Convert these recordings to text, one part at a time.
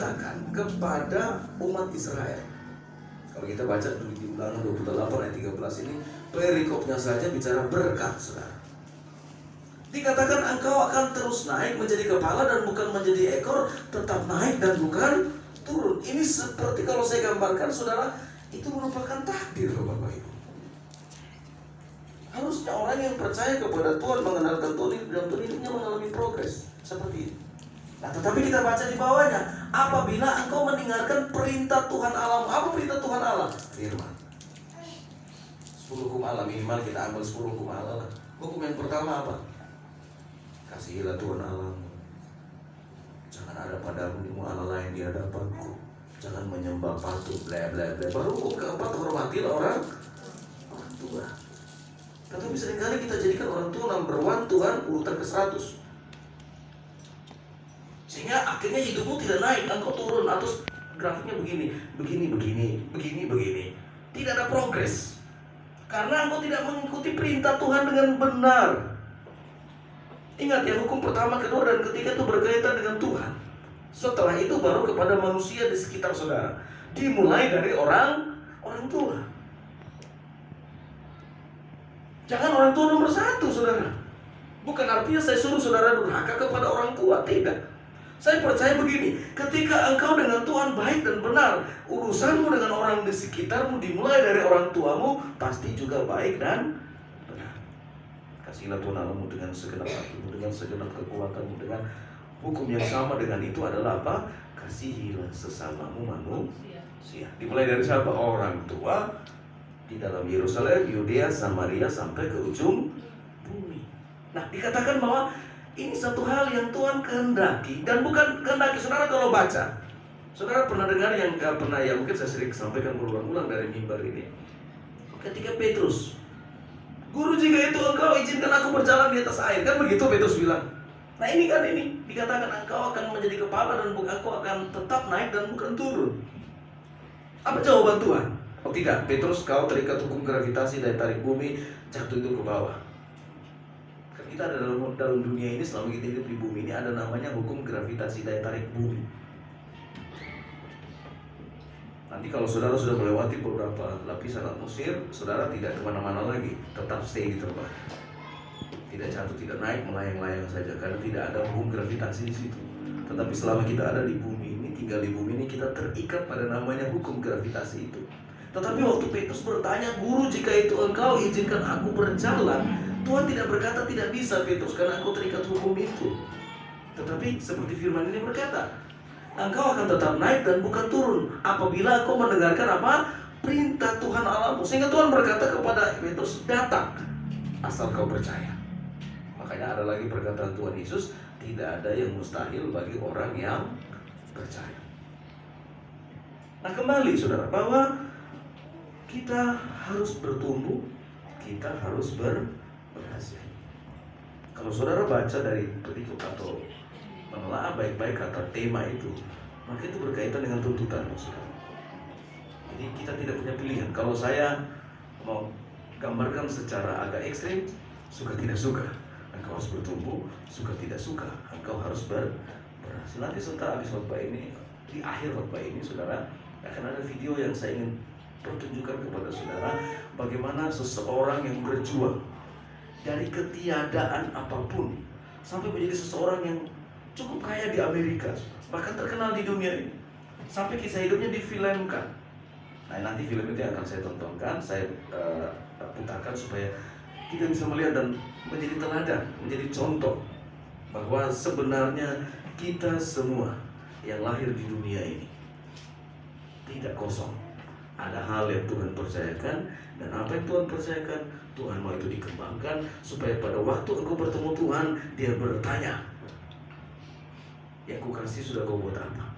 dikatakan kepada umat Israel. Kalau kita baca di Ulangan 28 ayat 13 ini, perikopnya saja bicara berkat, saudara. Dikatakan engkau akan terus naik menjadi kepala dan bukan menjadi ekor, tetap naik dan bukan turun. Ini seperti kalau saya gambarkan, saudara, itu merupakan takdir, Bapak Ibu. Harusnya orang yang percaya kepada Tuhan, mengenalkan Tuhan, dalam Tuhan hidupnya mengalami progres seperti itu. Nah, tetapi kita baca di bawahnya, apabila engkau mendengarkan perintah Tuhan Allah. Apa perintah Tuhan Allah? Firman. 10 hukum Allah, minimal kita ambil 10 hukum Allah lah. Hukum yang pertama apa? Kasihilah Tuhan Allahmu. Jangan ada padamu Allah lain di hadapanku. Jangan menyembah patung, bla bla bla. Baru hukum keempat, hormatilah orang tua. Tetapi seringkali kita jadikan orang tua number one, Tuhan urutan ke-100. Sehingga akhirnya hidupmu tidak naik, engkau turun, atau grafiknya begini. Tidak ada progres. Karena engkau tidak mengikuti perintah Tuhan dengan benar. Ingat ya, hukum pertama, kedua, dan ketiga itu berkaitan dengan Tuhan. Setelah itu baru kepada manusia di sekitar saudara. Dimulai dari orang tua. Jangan orang tua nomor 1, saudara. Bukan artinya saya suruh saudara durhaka kepada orang tua, tidak. Saya percaya begini, ketika engkau dengan Tuhan baik dan benar, urusanmu dengan orang di sekitarmu dimulai dari orang tuamu, pasti juga baik dan benar. Kasihilah Tuhan Allahmu dengan segenap hatimu, dengan segenap kekuatanmu, dengan hukum yang sama dengan itu adalah apa? Kasihilah sesamamu manusia. Dimulai dari siapa? Orang tua di dalam Yerusalem, Yudea, Samaria, sampai ke ujung bumi. Nah, dikatakan bahwa ini satu hal yang Tuhan kehendaki, dan bukan kehendaki. Saudara kalau baca, saudara pernah dengar yang pernah, ya mungkin saya sering sampaikan berulang-ulang dari mimbar ini. Ketika Petrus, Guru, jika itu engkau izinkan aku berjalan di atas air, kan begitu Petrus bilang. Nah ini dikatakan engkau akan menjadi kepala dan engkau akan tetap naik dan bukan turun. Apa jawaban Tuhan? Oh tidak, Petrus, kau terikat hukum gravitasi daya tarik bumi, jatuh itu ke bawah. Kan kita ada dalam dunia ini, selama kita hidup di bumi ini, ada namanya hukum gravitasi daya tarik bumi. Nanti kalau saudara sudah melewati beberapa lapisan atmosfer, saudara tidak kemana-mana lagi, tetap stay di tempat. Tidak jatuh, tidak naik, melayang-layang saja, karena tidak ada hukum gravitasi di situ. Tetapi selama kita ada di bumi ini, tinggal di bumi ini, kita terikat pada namanya hukum gravitasi itu. Tetapi waktu Petrus bertanya, Guru, jika itu engkau izinkan aku berjalan, Tuhan tidak berkata tidak bisa, Petrus, karena aku terikat hukum itu. Tetapi seperti firman ini berkata, engkau akan tetap naik dan bukan turun apabila engkau mendengarkan apa? Perintah Tuhan Allahmu. Sehingga Tuhan berkata kepada Petrus, datang asal kau percaya. Makanya ada lagi perkataan Tuhan Yesus, tidak ada yang mustahil bagi orang yang percaya. Nah kembali saudara, bahwa kita harus bertumbuh, kita harus berhasil. Kalau saudara baca dari perikop atau menelaah baik-baik kata tema itu, maka itu berkaitan dengan tuntutan, saudara. Jadi kita tidak punya pilihan. Kalau saya mau gambarkan secara agak ekstrim, suka tidak suka, engkau harus bertumbuh, suka tidak suka, engkau harus berhasil. Nanti setelah habis khotbah ini, di akhir khotbah ini, saudara, akan ada video yang saya ingin pertunjukkan kepada saudara bagaimana seseorang yang berjuang dari ketiadaan apapun sampai menjadi seseorang yang cukup kaya di Amerika, bahkan terkenal di dunia ini, sampai kisah hidupnya difilmkan. Nah nanti film itu yang akan saya tontonkan, saya putarkan supaya kita bisa melihat dan menjadi teladan, menjadi contoh bahwa sebenarnya kita semua yang lahir di dunia ini tidak kosong. Ada hal yang Tuhan percayakan, dan apa yang Tuhan percayakan, Tuhan mau itu dikembangkan supaya pada waktu engkau bertemu Tuhan, Dia bertanya, yang kau kasih sudah kau buat apa?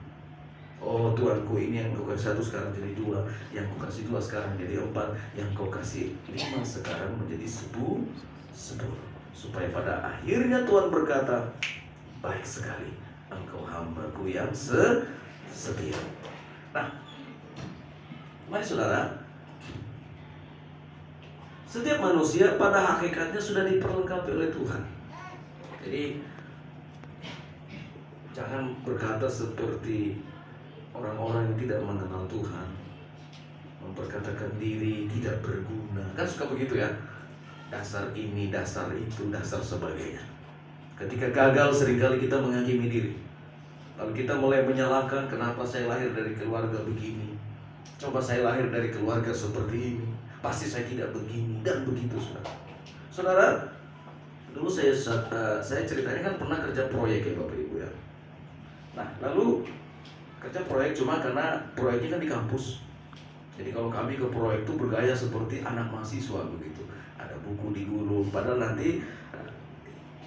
Oh Tuhanku, ini yang kau kasih 1 sekarang jadi 2, yang kau kasih 2 sekarang jadi 4, yang kau kasih 5 sekarang menjadi 10. Supaya pada akhirnya Tuhan berkata, baik sekali engkau hambaku yang setia. Nah, mari saudara, setiap manusia pada hakikatnya sudah diperlengkapi oleh Tuhan. Jadi jangan berkata seperti orang-orang yang tidak mengenal Tuhan, memperkatakan diri tidak berguna. Kan suka begitu ya. Dasar ini, dasar itu, dasar sebagainya. Ketika gagal seringkali kita menghakimi diri. Lalu kita mulai menyalahkan, kenapa saya lahir dari keluarga begini. Coba saya lahir dari keluarga seperti ini, pasti saya tidak begini dan begitu, saudara. Saudara, dulu saya ceritanya kan pernah kerja proyek ya Bapak Ibu ya. Nah, lalu kerja proyek cuma karena proyeknya kan di kampus. Jadi kalau kami ke proyek itu bergaya seperti anak mahasiswa begitu. Ada buku digulung, padahal nanti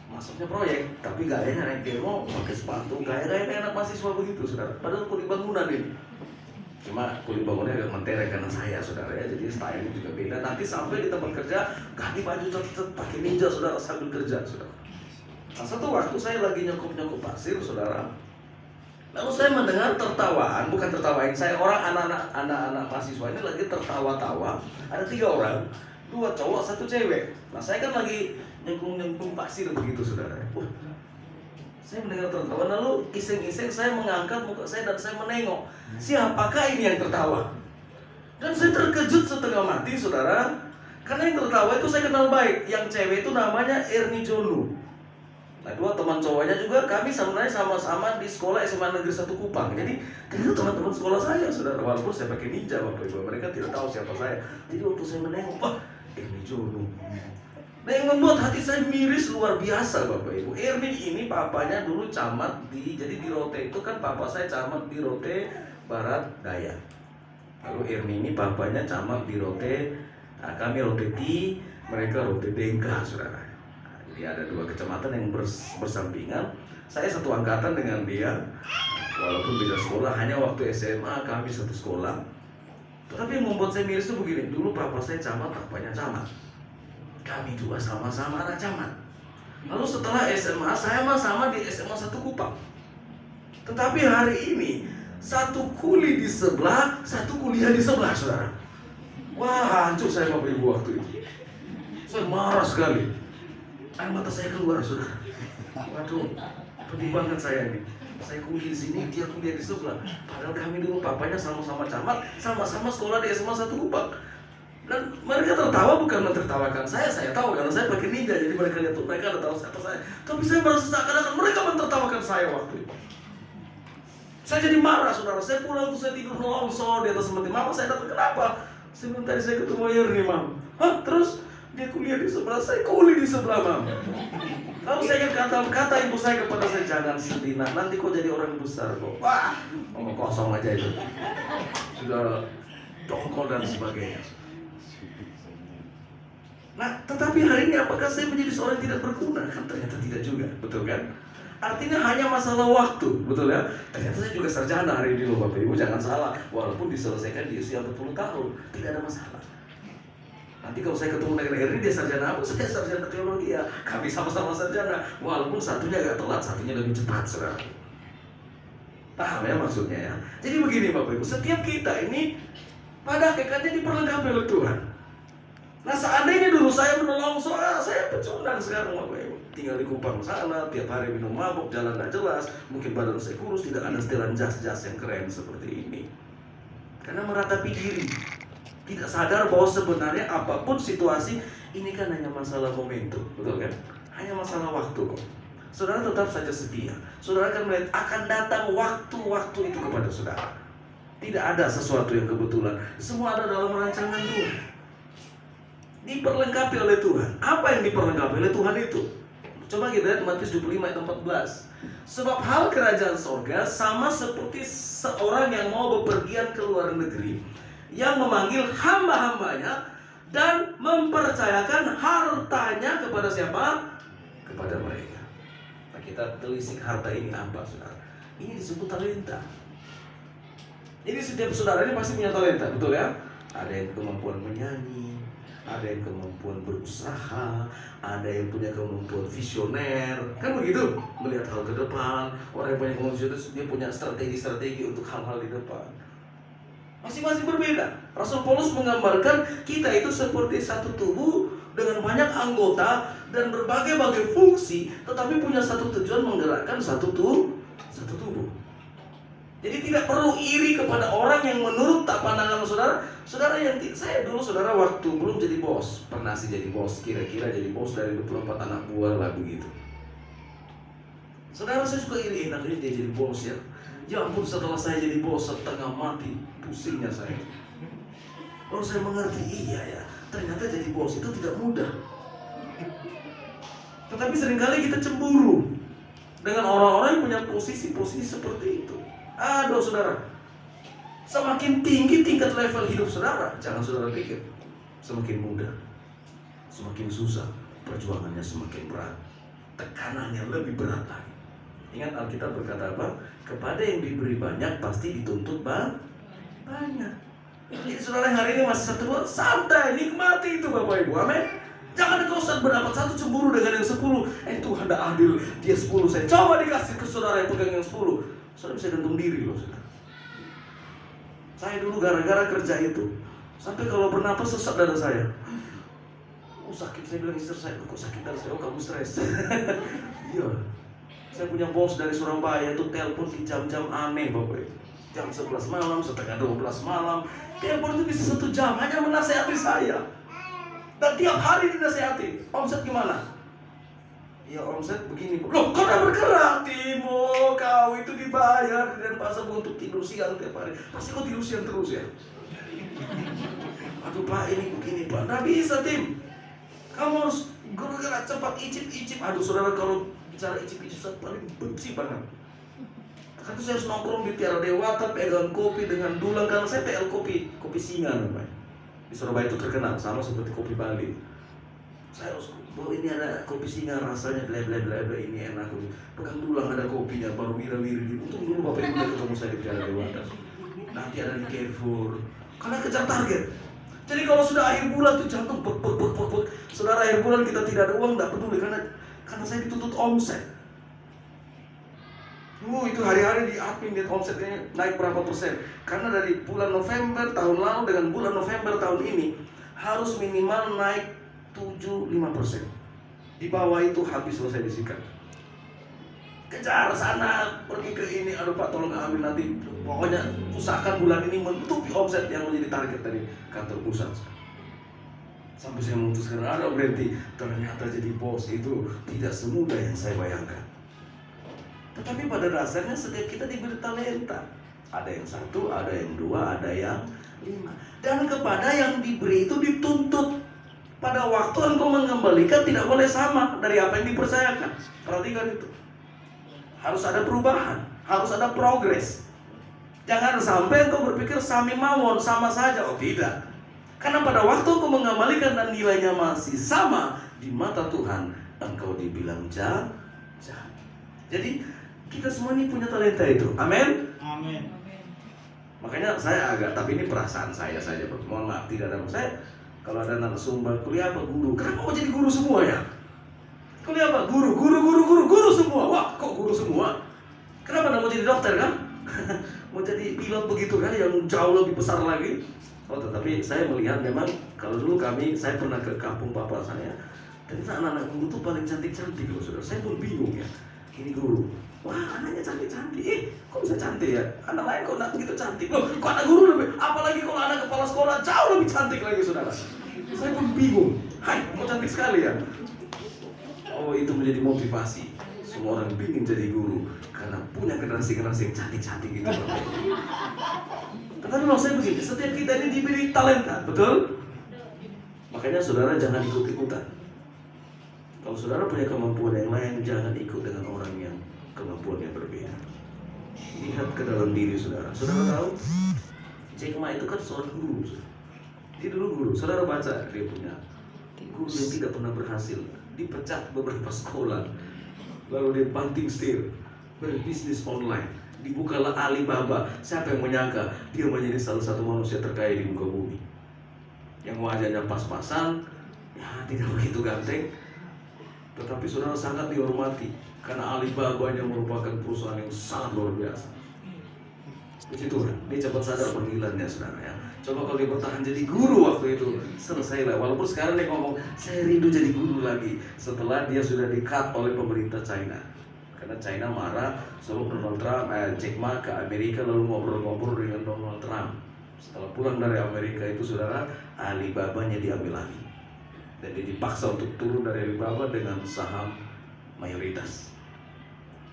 masuknya proyek, tapi gayanya naik demo, pakai sepatu, gaya-gaya anak mahasiswa begitu, saudara. Padahal kulit bangunan ini. Cuma kulit bangunnya agak mentereng karena saya, saudara ya. Jadi style juga beda. Nanti sampai di tempat kerja, ganti baju tetap pakai ninja, saudara, sambil kerja, saudara. Nah, satu waktu saya lagi nyokop pasir, saudara. Lalu saya mendengar tertawaan, bukan tertawain saya, orang anak-anak mahasiswa ini lagi tertawa-tawa. Ada 3 orang, 2 cowok, 1 cewek. Nah, saya kan lagi nyengkung pasir begitu, saudara. Wah, saya mendengar tertawa, lalu iseng-iseng saya mengangkat muka saya dan saya menengok. Siapakah ini yang tertawa? Dan saya terkejut setengah mati, saudara. Karena yang tertawa itu saya kenal baik. Yang cewek itu namanya Erni Jonu. Nah, 2 teman cowoknya juga kami sebenarnya sama-sama di sekolah SMA Negeri 1 Kupang. Jadi itu teman-teman sekolah saya, saudara. Walaupun saya pakai ninja, Bapak Ibu, mereka tidak tahu siapa saya. Jadi waktu saya menengok, wah, Erni Jonu. Nah, yang membuat hati saya miris luar biasa, Bapak Ibu. Erni ini papanya dulu camat jadi di Rote itu kan papa saya camat di Rote Barat Daya. Lalu Erni ini papanya camat di Rote, nah, kami Rote T, mereka Rote Dengka, saudara. Jadi ada 2 kecamatan yang bersampingan. Saya satu angkatan dengan dia, walaupun beda sekolah, hanya waktu SMA kami satu sekolah. Tetapi yang membuat saya miris itu begini, dulu papa saya camat, papanya camat. Kami juga sama-sama anak camat. Lalu setelah SMA, saya sama di SMA 1 Kupang. Tetapi hari ini, 1 kuli di sebelah, 1 kuliah di sebelah, saudara. Wah, hancur saya Bapak Ibu waktu itu. Saya marah sekali. Air mata saya keluar, saudara. Waduh, pedih banget saya ini. Saya kuliah di sini, dia kuliah di sebelah. Padahal kami dulu papanya sama-sama camat, sama-sama sekolah di SMA 1 Kupang. Dan mereka tertawa bukan mentertawakan saya tahu karena saya pakai ninja, jadi mereka lihat tuh, mereka ada tahu siapa saya. Tapi saya merasa seakan-akan mereka mentertawakan saya waktu itu. Saya jadi marah, saudara. Saya pulang tuh, saya tidur nolongsor di atas seperti mama saya datang, kenapa? Saya bilang, tadi saya ketemu Yerni, Mam. Hah? Terus dia kuliah di sebelah, saya kuliah di sebelah, Mam. Lalu saya ingat kata ibu saya kepada saya, jangan sedih, nak, nanti kok jadi orang besar kok. Wah, ngomong kosong aja itu. Sudah dongkol dan sebagainya. Nah, tetapi hari ini apakah saya menjadi seorang yang tidak berguna? Kan ternyata tidak juga, betul kan? Artinya hanya masalah waktu, betul ya? Ternyata saya juga sarjana hari ini loh Bapak Ibu, jangan salah. Walaupun diselesaikan di usia 40 tahun, tidak ada masalah. Nanti kalau saya ketemu dengan Erni, dia sarjana apa? Saya sarjana teologi ya. Kami sama-sama sarjana, walaupun satunya agak telat, satunya lebih cepat, saudara. Paham ya maksudnya ya? Jadi begini Bapak Ibu, setiap kita ini pada hakikatnya diperlengkapi oleh Tuhan. Nah, seandainya dulu saya menolong saya pecundang sekarang Bapak Ibu. Tinggal di Kupang sana, tiap hari minum mabuk, jalan gak jelas. Mungkin badan saya kurus, tidak ada setelan jas-jas yang keren seperti ini. Karena meratapi diri, tidak sadar bahwa sebenarnya apapun situasi, ini kan hanya masalah momentum, betul kan? Hanya masalah waktu kok. Saudara tetap saja setia. Saudara akan melihat akan datang waktu-waktu itu kepada saudara. Tidak ada sesuatu yang kebetulan. Semua ada dalam rancangan Tuhan. Diperlengkapi oleh Tuhan. Apa yang diperlengkapi oleh Tuhan itu? Coba kita lihat Matius 25 ayat 14. Sebab hal kerajaan sorga sama seperti seorang yang mau bepergian ke luar negeri, yang memanggil hamba-hambanya dan mempercayakan hartanya kepada siapa? Kepada mereka. Nah, kita telisik harta ini apa, saudara? Ini disebut talenta. Jadi setiap saudara ini pasti punya talenta, betul ya? Ada yang kemampuan menyanyi, ada yang kemampuan berusaha, ada yang punya kemampuan visioner, kan begitu? Melihat hal ke depan. Orang yang punya kemampuan visioner, dia punya strategi-strategi untuk hal-hal di depan. Masing-masing berbeda. Rasul Paulus menggambarkan kita itu seperti satu tubuh dengan banyak anggota dan berbagai-bagai fungsi, tetapi punya satu tujuan, menggerakkan satu tubuh. Jadi tidak perlu iri kepada orang yang menurut pandangan saudara. Saudara saya dulu saudara waktu belum jadi bos, pernah sih jadi bos, kira-kira jadi bos dari 24 anak buah lah begitu. Saudara, saya suka iri, enaknya dia jadi bos ya. Ya ampun, setelah saya jadi bos setengah mati, pusingnya saya. Baru saya mengerti, iya ya, ternyata jadi bos itu tidak mudah. Tetapi seringkali kita cemburu dengan orang-orang yang punya posisi-posisi seperti itu. Aduh saudara, semakin tinggi tingkat level hidup saudara, jangan saudara pikir semakin mudah, semakin susah, perjuangannya semakin berat, tekanannya lebih berat lagi. Ingat Alkitab berkata apa? Kepada yang diberi banyak pasti dituntut banyak. Jadi saudara yang hari ini masih satu dua, santai, nikmati itu Bapak Ibu, amin. Jangan kau saat berdapat satu cemburu dengan yang 10. Tuhan dah adil, dia 10, saya coba dikasih ke saudara yang pegang yang 10. Saudara bisa gantung diri loh saudara. Saya dulu gara-gara kerja itu, sampai kalau bernapas sesak dada saya. Sakit, saya bilang istri saya, kok sakit dada saya? Oh kamu stres. Iya. Saya punya bos dari Surabaya itu telepon di jam-jam aneh Bapak Ibu. Jam 11 malam, setengah 12 malam. Telepon itu bisa 1 jam, hanya menasehati saya. Dan tiap hari dinasehati, omset gimana? Ya omset begini. Loh kau udah bergerak Timo, kau itu dibayar dan pasar untuk tidur siang tiap hari. Pasti kau tidur siang terus ya? Aduh Pak, ini begini Pak. Nggak bisa Tim, kamu harus bergerak cepat, icip-icip. Aduh saudara, kalau bicara icip-icip saya paling benci banget. Karena saya harus nongkrong di Tiara Dewata, pegang kopi dengan dulang. Karena saya PL kopi singa namanya. Di Surabaya itu terkenal, sama seperti kopi Bali. Saya harus, ini ada kopi singa rasanya bla bla bla bla, ini enak. Pegang dulang ada kopinya, baru wira-wiri. Untung dulu Bapak Ibu ketemu saya di Tiara Dewata. Nanti ada di Carrefour. Karena kejar target. Jadi kalau sudah akhir bulan tuh jantung bek. Saudara, akhir bulan kita tidak ada uang, tidak peduli karena saya dituntut omset. Itu hari-hari di admin lihat omsetnya naik berapa persen. Karena dari bulan November tahun lalu dengan bulan November tahun ini harus minimal naik 75%. Di bawah itu habis selesai disikat. Kejar sana, pergi ke ini, aduh Pak tolong ambil nanti. Pokoknya usahakan bulan ini menutupi omset yang menjadi target dari kantor pusat. Sampai saya memutuskan, ada berhenti. Ternyata jadi bos itu tidak semudah yang saya bayangkan. Tetapi pada dasarnya setiap kita diberi talenta. Ada yang 1, ada yang 2, ada yang 5. Dan kepada yang diberi itu dituntut. Pada waktu engkau mengembalikan tidak boleh sama dari apa yang dipercayakan. Perhatikan itu. Harus ada perubahan, harus ada progres. Jangan sampai engkau berpikir sami mawon, sama saja. Oh tidak. Karena pada waktu engkau mengembalikan dan nilainya masih sama, di mata Tuhan engkau dibilang jahat. Jadi kita semua ini punya talenta itu. Amin. Amin. Makanya saya tapi ini perasaan saya saja. Mohon maaf, tidak ada saya. Kalau ada narasumber kuliah apa guru, kenapa mau jadi guru semua ya? Kuliah apa? Guru semua. Wah, kok guru semua? Kenapa nggak mau jadi dokter kan? Mau jadi pilot begitu kan, yang jauh lebih besar lagi. Oh, tetapi saya melihat memang kalau dulu saya pernah ke kampung papa saya. Ternyata anak-anak guru tuh paling cantik-cantik loh saudara. Saya pun bingung ya. Ini guru, wah anaknya cantik-cantik. Kok bisa cantik ya? Anak lain kok nggak begitu cantik. Loh, kok anak guru lebih? Apalagi kalau anak kepala sekolah jauh lebih cantik lagi saudara. Saya pun bingung. Hai, kok cantik sekali ya? Oh, itu menjadi motivasi. Semua orang ingin jadi guru karena punya generasi-generasi yang cantik-cantik gitu. Tetapi kalau saya begini, setiap kita ini diberi talenta, betul? Makanya saudara jangan ikut-ikutan. Kalau saudara punya kemampuan yang lain, jangan ikut dengan orang yang kemampuannya berbeda. Lihat ke dalam diri saudara. Saudara tahu, Jack Ma itu kan seorang guru. Dia dulu guru. Saudara baca, dia punya guru yang tidak pernah berhasil, dipecat beberapa sekolah, lalu dia banting setir, berbisnis online, dibukalah Alibaba. Siapa yang menyangka dia menjadi salah satu manusia terkaya di muka bumi, yang wajahnya pas-pasan, ya tidak begitu ganteng, tetapi saudara sangat dihormati karena Alibaba yang merupakan perusahaan yang sangat luar biasa. Puji Tuhan, dia cepat sadar panggilannya saudara ya. Coba kalau dia bertahan jadi guru waktu itu, selesai lah. Walaupun sekarang dia ngomong, saya rindu jadi guru lagi setelah dia sudah di-cut oleh pemerintah China. Karena China marah, suruh Donald Trump, Jack Ma ke Amerika lalu ngobrol-ngobrol dengan Donald Trump. Setelah pulang dari Amerika itu saudara, Alibabanya diambil alih. Dan dia dipaksa untuk turun dari Alibaba dengan saham mayoritas.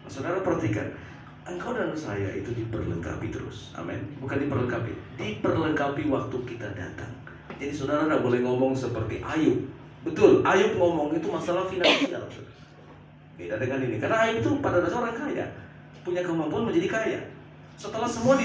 Nah, saudara perhatikan, engkau dan saya itu diperlengkapi terus. Amin. Bukan diperlengkapi, diperlengkapi waktu kita datang. Jadi saudara tidak boleh ngomong seperti Ayub. Betul, Ayub ngomong itu masalah finansial. Beda dengan ini, karena Ayub itu pada dasarnya orang kaya, punya kemampuan menjadi kaya. Setelah semua